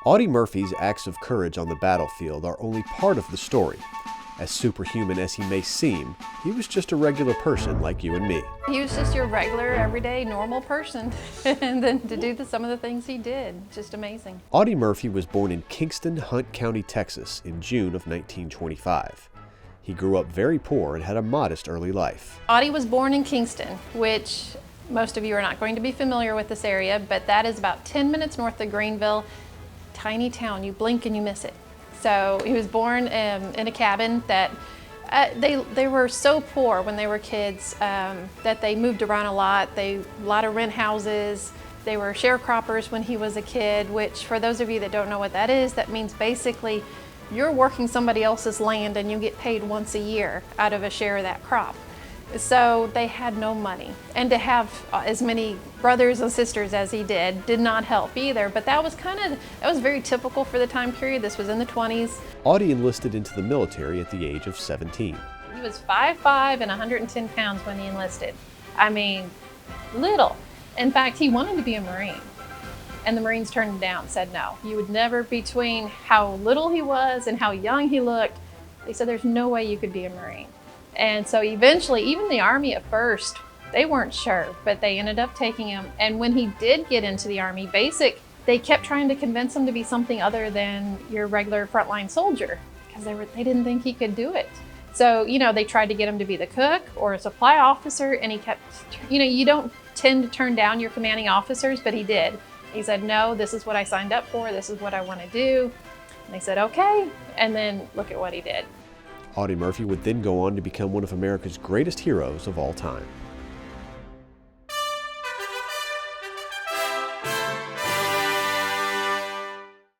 Audie Murphy's acts of courage on the battlefield are only part of the story. As superhuman as he may seem, he was just a regular person like you and me. He was just your regular, everyday, normal person. And then to do some of the things he did, just amazing. Audie Murphy was born in Kingston, Hunt County, Texas in June of 1925. He grew up very poor and had a modest early life. Audie was born in Kingston, which most of you are not going to be familiar with this area, but that is about 10 minutes north of Greenville. Tiny town, you blink and you miss it. So he was born in a cabin that they were so poor when they were kids that they moved around a lot. A lot of rent houses. They were sharecroppers when he was a kid, which for those of you that don't know what that is, that means basically you're working somebody else's land and you get paid once a year out of a share of that crop. So they had no money, and to have as many brothers and sisters as he did not help either, but that was very typical for the time period. This was in the 20s. Audie enlisted into the military at the age of 17. He was 5'5" and 110 pounds when he enlisted. I mean, little. In fact, he wanted to be a Marine, and the Marines turned him down, said no. You would never, between how little he was and how young he looked, they said there's no way you could be a Marine. And so eventually, even the Army at first, they weren't sure, but they ended up taking him. And when he did get into the Army basic, they kept trying to convince him to be something other than your regular frontline soldier, because they didn't think he could do it. So, they tried to get him to be the cook or a supply officer, and he kept, you don't tend to turn down your commanding officers, but he did. He said, no, this is what I signed up for, this is what I want to do. And they said, okay, and then look at what he did. Audie Murphy would then go on to become one of America's greatest heroes of all time.